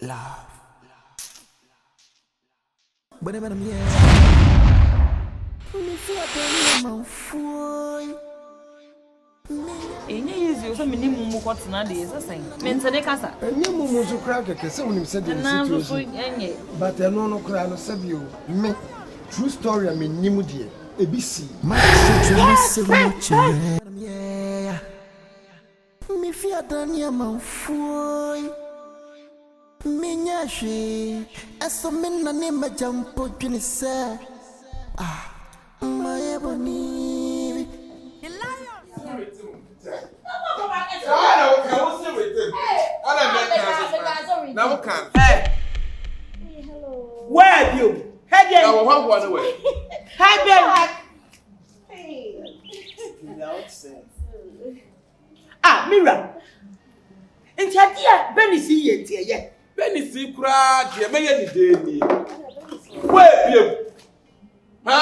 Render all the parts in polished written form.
love. But I'm here. Me feel my fool. Enye easy so me ni mumu kwat na dey so sen. Me ntene kasa. Enye mumu so kra keke se wonim se dey situation. But eno no kra no se bi o. Me true story me nim de ebisi. My situation so much. Yeah. Me feel my fool. Minya she aso minna ne majampo twini se my ebony the lion now can hello where are you hey now one away hey Mira intadia benisi yete ye benisi kura je meye ni de ni where biem ha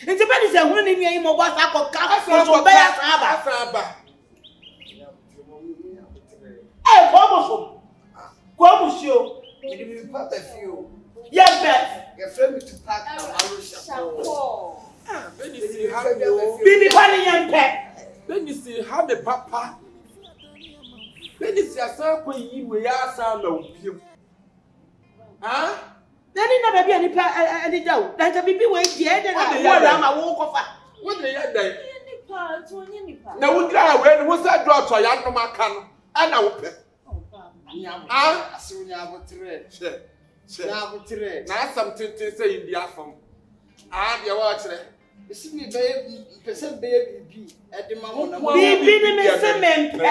nti benisi ehunu ni nyan mo ba sa ko ka so be ya saba ko mo so Me dey papa feel. yes bet Your friend me to pack our benisi ha me bibi pani yan pe benisi ha me papa benisi asa ko yi we ya asa ma opiem ha nani na baby ani pa ani dawo dan ka bibi we die de na wo ra ma wo kofa wo de ya dan nipa to onye nipa na wo dira we ni wo sa do to ya no maka no ana wo pe Asunya abotre. she Na abotre. na asam tintin say indi afam de wa kire Isi mi be person be bibi. E de ma mo na mo. bibi ni me se mempe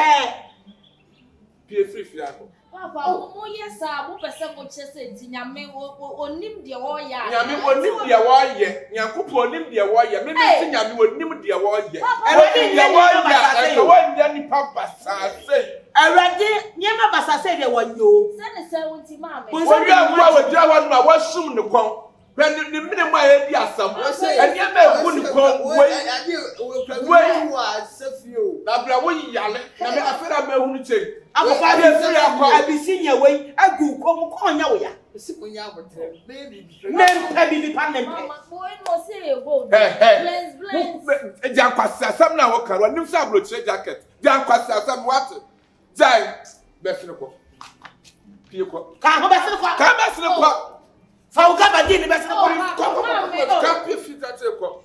pie free ako Papa, mo yesa, mo pese mo chese ti nyame onim de wo ya. nyame onim de wo ye nyakopo onim de wo ye me ti nyame onim de wo ye Awurade de wo basase ye yo. wo nya ni papa say Awurade nyema basase de wonyo Se ne se wonti ma me. wo ya gwa wo dira wo na wo sum ne kon when the minimum I di asam and ya me bu ne kon We wa safio. na bra wo yale na me afera ma hunu che akọfa de free akọ abisinya we agu ko nya wo ya Isi munya abotre. Baby. mempe bibi pa mempe Mama, boy no say go. Hey. Bless. Jan kwasa sam na wo karo nim sa bro che jacket jan kwasa sam what jai befine ko pie ko ka ho bese ko ka befine ko fa wo ka ba di ni bese ko ko ka pie fita che ko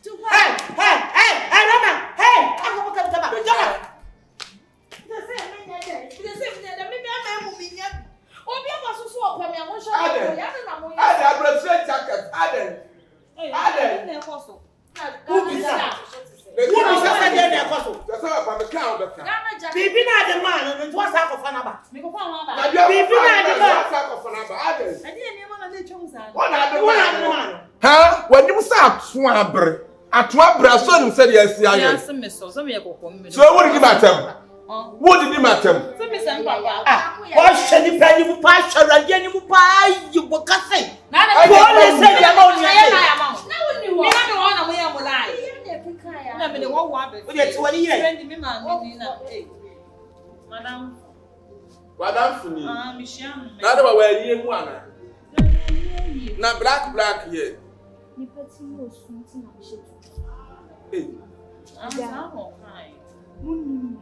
Tupac. hey rama hey ako ka ba jama The same me am mu binya. Obi amaso so opam ya mo sha Aden. ya na mo ya. ada bro che jacket Aden. Na ko so. Who be that? Who be that dey na koso that's how I can be can Gana ja. bibi na de man no nto asa akọfa na ba Me ko fa wa ba. na dia Bibi na de ba. sa ko fana ba Aden Ade ni ma na chom sa. wona de wona de man man ha wanim sa ato abre so nim se dia si aye Yes, me so me kokko me. so wo di matem wo di matem So me say papa. wa hwe ni pa ni mu pa hwawade ni mu pa yi bo kase Na na ko le se dia ma oni ya ase na ya ma. Na woni wo. Me na me wona mo ya mo lai. Ya de pika ya. Na me de wo wa be. o de ti woni yire Friend me ma me ni na. Madam, wadam funi me share me. na de wa yi mu ana na black here Ni pati mo sunti na me shetu. eh I'm so kind. Munni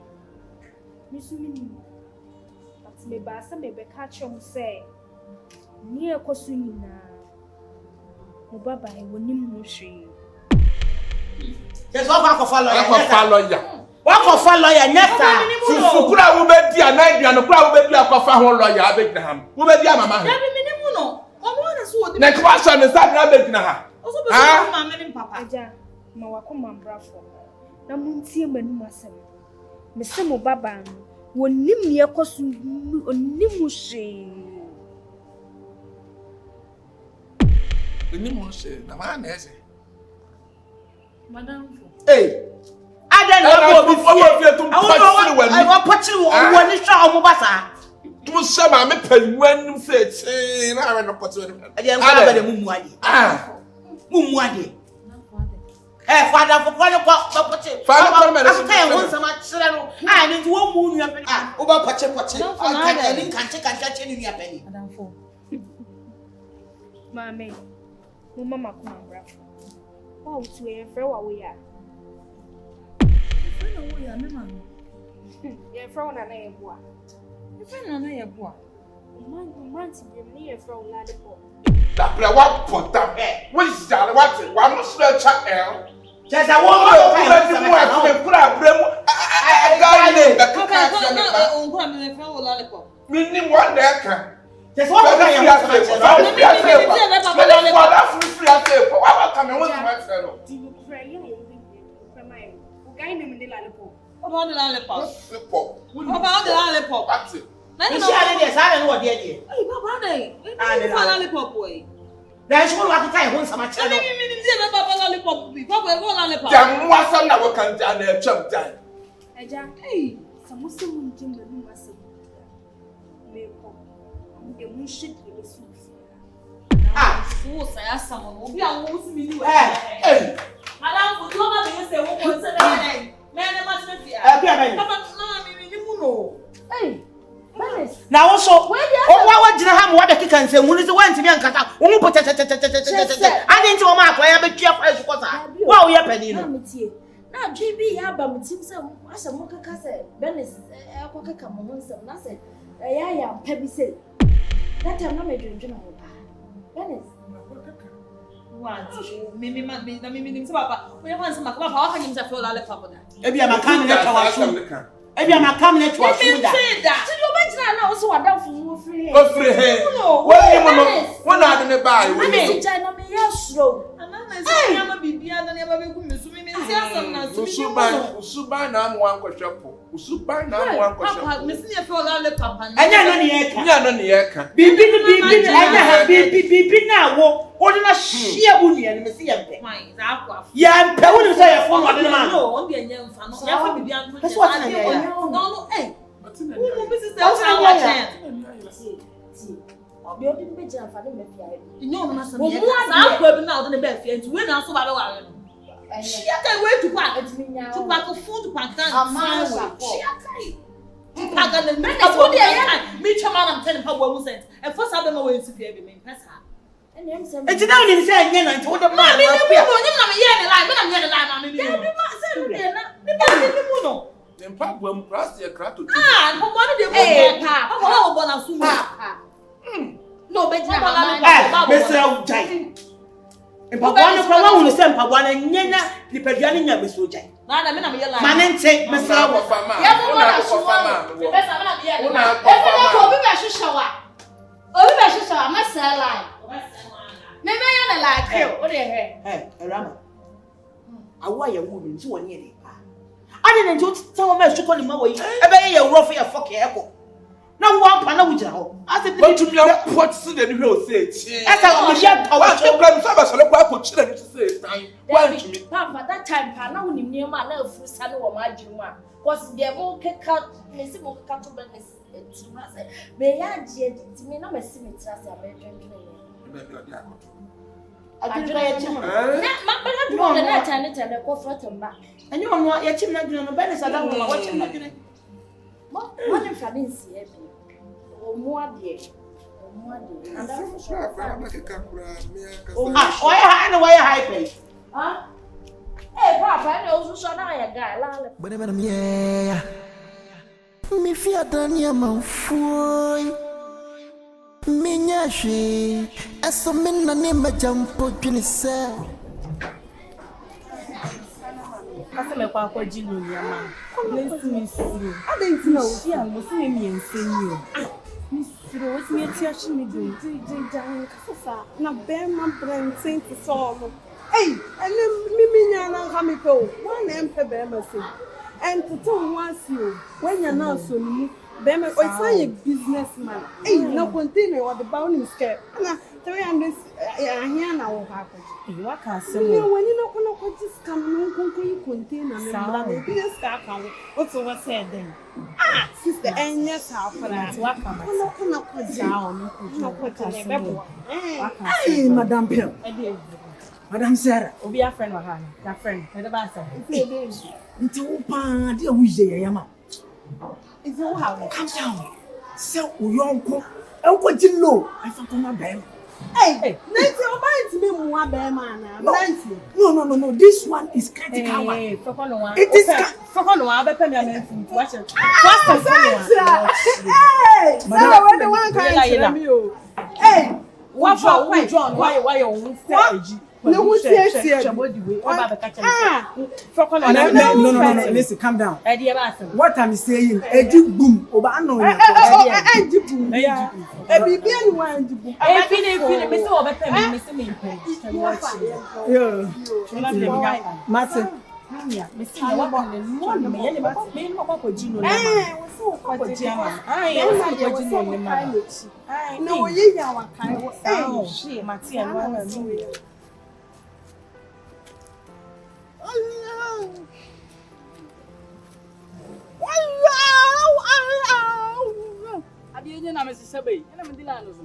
misumini but me ba sa me be ka chom say ni ekosu nyina mo baba e wonim mo hwe yes wa akọfa lawyer akwa akọfa lawyer nyata fufu kura wo be di anaidia no kura wo be di akwafa ho lawyer abegina ha wo be di amama Ya ha be me ni mu no. Omo na so odi. na kwa so ne sa na abegina ha Oso be so ma me ni papa. aja ma wakoma mbrafo na muntie manum asem me se mo baba no wonim ni ekosu onim hwe ni mo se na ma na ese Madam. adan na go bi fie tum pachiri wani I wa pachiri wani hwa o mo basa tum se ma me panwanim se che na we no pachiri wani ade en kwa ba de mumu ade ah mumu ade Father for one poche. Father me I can't want some children. I need to one moon your penny. Over poche. I can't change in your penny. Madam Fo. Mama, Mama, come on, bro. Oh, to a friend, we are. Yeah, from an air boy. Man, to be near from Ladipo. That play what put that head. What is that? What's it? One must let check out. Just I want to put a bremo. I got it. The meaning one there. Just what I am. What come and what's my fellow? Do you pray? From my guy named the Ladipo. About the lollipop. About the lollipop. That's it. I don't know what they did. Hey, Papa, lollipop boy. There's one like I want some channel. Lollipop. Papa, lollipop. Damn, what's on our country and their chump time? Hey, some Muslim Jim, the new master. The moon should be the soup. Fools, I asked someone who be a woman to Hey, Madame, would you want to say what was the man? I must be Hey, now also, what did I have what the can say? When is the one to me and Kata? Won't put I didn't know my way. I be careful as you wow, you're penny. Now, GB, Abba, Tim's a mocha cassette, Venice, a cocker come on some nothing. I am Pebby said. That time, no major general. Venice. What? Mimi, Papa. We want some Papa. How can you say for lollipop? Maybe I'm a coming at maybe I'm a coming at you. That. So you mentioned I also a for free. go free hair. When I didn't buy, I mean, China, me, yes, slow. And I'm a baby, and I never be swimming in Usuba na one question. Usuba na one question. Papa, Miss Nia for lollipop. And you're not the Eka. Bibi now. What did I share with you and Miss Mine, that yeah, I wouldn't say a phone. No, only a young fan. That's what I know. No, hey. Mrs. You didn't be jam for them. You know, I'm going out on the bed and when I saw about it. She can't wait to pack it to pack a food to pack down. She pack the men. Meet your man and tell him how well sent. And first, I don't know where to be able to pass her. It's down in saying, and I told the man, I'm Then Papa will cross your crack to No, but Mr. Jai. And Papa will send Papa and Yena, the Padian Miss Ujai. Man, take Mr. Maybe I like you. What do you hear? Hey, Rama. I wire a woman to a near. I didn't just tell me to call him away. I bet you're rough a fucking apple. Now, one panel with you. I said, but to me, what's the real say? As I was young, I was so glad I put children to say, why to me? Papa, that time, Pana, near my love for son or my junior. Was the more cut, Missy Moka to Venice. May I did to me, no, my symmetry as a American. I didn't buy a chimney. Not more than that, and I go for them back. And you want your chimney on the bench. I don't want to watch him. What if I didn't see it? Or more dear. Why I know why I high pay? Huh? Hey, Papa, I also saw a guy. But I'm yeah. Me fear done ya man fool. Minha she, é só menina nem me jampo pinisa. Asa me kwa kwa jinu ni ama. Bless me through. I don't know. She am go see me ensenyo. Me through what me tia shi me do. Jan kasa na be ma brenten to solve. Hey, and me nya na ha me ko. One empe be ma say. And to tell once you when you're not so me. Bema, it's not a businessman. Hey, no continue or the bounding scare. Na 300 here now happen. You are castle. When you know just come no container. Salary. Yes, what's over said then? Ah, sister, and yes, how for that. Welcome. No, Hey, Madame Pell. Madam Sarah. Obi a friend wa ha na friend. Me de ba say. Nti wo pa de wo ye yama. Is it how? Calm down. So uyonko. Enko jillo. I fa koma bae. Hey, Nancy, oba ntimi mu abe ma na. Nancy. No. This one is critical one. Hey, for one. It is for one. I be pay me am watch it. What's the Hey, Sarah, when the one kind me o. Hey, what for John? Why you say no who say No, listen, calm down. What I'm saying, eji boom, oba no nya. Eji boom. E bibi anu wa eji boom. E fini, me say oba pay me say me pay. Yeah. Martin. Me see you want me me ye me no kwa jino na. We say kwa jino. Kwa jino ni ma. No ye ya wa kai. Oh shit, Martin no na me. Abi yenye na me sisebe. Ina me dila no so.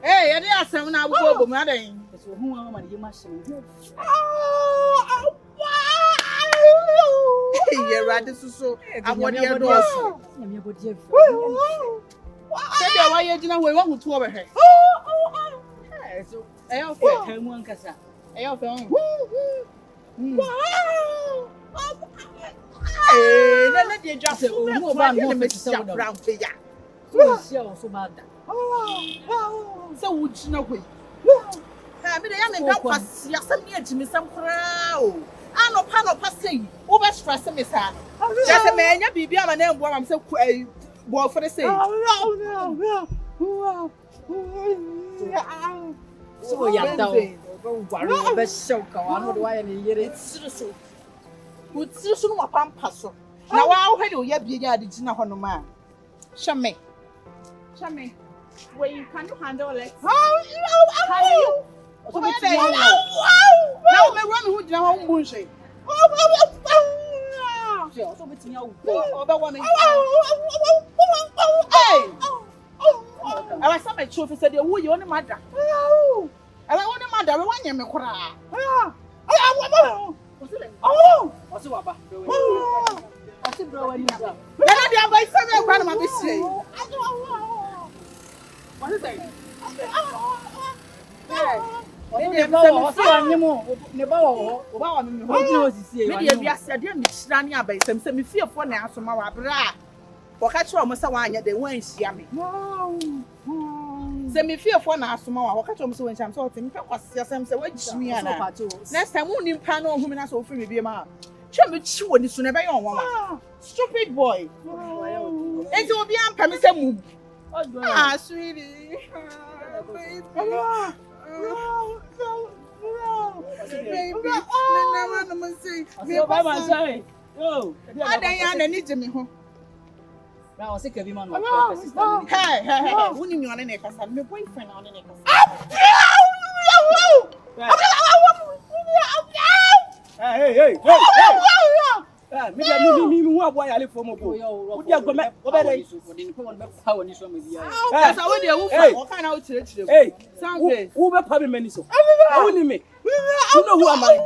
Hey, I didn't say na wo bo ma den. So hu wa ma de ma hye. Hey, rade so abode e do so. Na me abode e. Say dey why you gina we wan to obehwe. Eh so e o fe kan mu ankasa. E o fe on. Eh, na dey just o mu ba no me se brown pe ya. So si o so ba da. So wo gina we. Ha me dey ya me nka kwase asem ne agimi sam kra o. Ano pa say wo be stress me sa. Just me anya bibi ama na mbo am say bo for say. So ya da o. Go gwaro be show ka wa no do wa ne yere. So. Wo tsiri so no pampa so. Na wa hwe de o ya bie ya de gina ho no ma. Shame. Where you can you handle it? Oh, so me tell you. Now me run who gina ho mbu nhwe. So me tinya wo. O be wa me. Hey. I was some truth said you wo you mother. I want mother we wan me kora. What's what ba? What's bro when you go? Na dia boy say me kwa na ma be sie. What is that? Me ba so anyemo, me ba wo, o ba wa me ho gina osisi e. Me dia bia se dia me kira ne abai sem se me fiefo na asoma wa bra. Wo ka kira o mo se wa anya de wan hia me. Se me fiefo na asoma wa, wo ka kira o mo se wan hia me, so o te me kwase sem se wa jimi ana. Next time won nimpa na o hu me na so ofri me bia ma. Twa me chi woni so na be yon wa. Stupid boy. Enti obi am pa me se mu. Ah, sweetie. No. Baby. No, no, say. Me ba ma say. Yo. Adan na ni jemi ho. Now I say Kevin man. Hey. Woni mi one na kasa. Me boyfriend one na kasa. Hey. Me who aboy ale for mo bo. Wo dia go me obere. Kasa wo dia wo fa, wo kan na wo chire. Hey. Who be pa me mani so. Who ni me? You know who am I?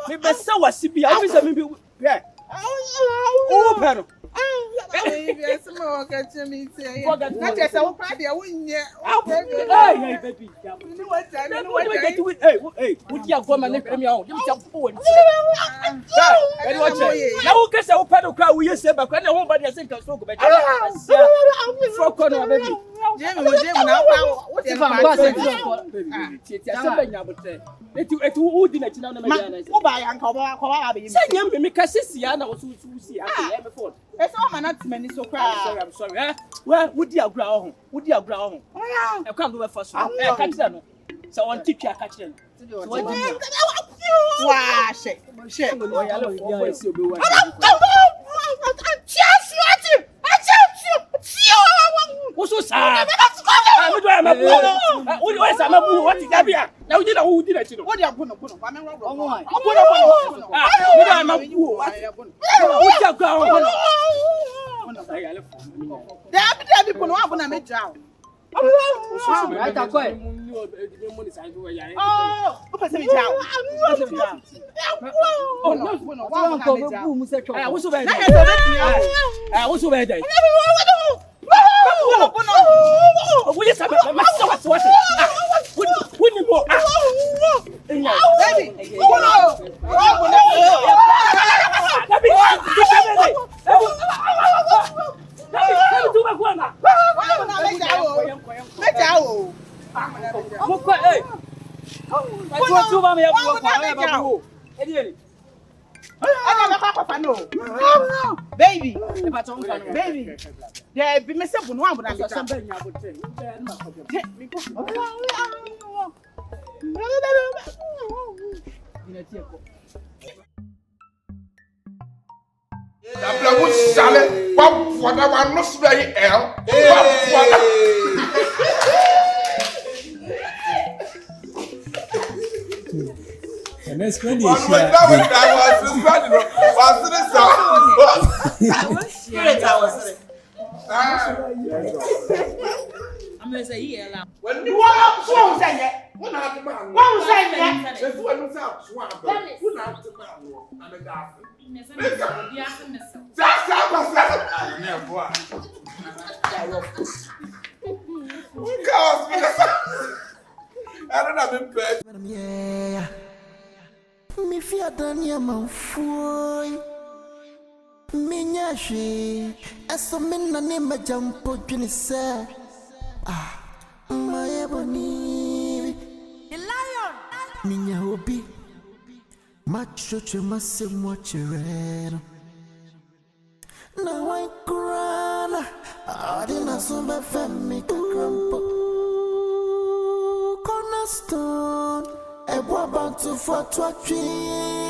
Me be say wasibia. Who say me be? Yeah. Who pe no? Yes, more catch me say. Not just a party, I wouldn't yet. Hey, baby. You know what I Hey, would you go and let me out? You jump forward. Now, guess I'll pedal car. We say, but when nobody has think of so good. For corner, baby. Jim, now, what if I'm it would in a channel. Who buy Uncle Baby? Say, young Mikassiana was who see before. That's all my not many so cry. I'm sorry. Well, would you ground? Would you ground? I can't do it for so. I can't tell. So on tip your catching. Wow, shit. What's so sad? What do I what is that here? Now you know who did it. What are you going to put on? I'm baby, baby, yeah, be myself one but I'm Dabla wo sale, wa foda wa no so be el. Wa foda. And that's when One way that was running. Was I'm going to say, yeah, when you want to say that, when I have man, one say that, that's what you say, swan, when I have to man, and a garden. That's how I said, I don't have been paid. Yeah. Me fear Dania Manfoy. Minyashi. As a man, a name of Jampo Junisa. Ah, my ebony. The lion. Minya Hobi. Much to massive watch red. Now I cry. I didn't so my family crumple. Cornerstone. A woman to for 2 3.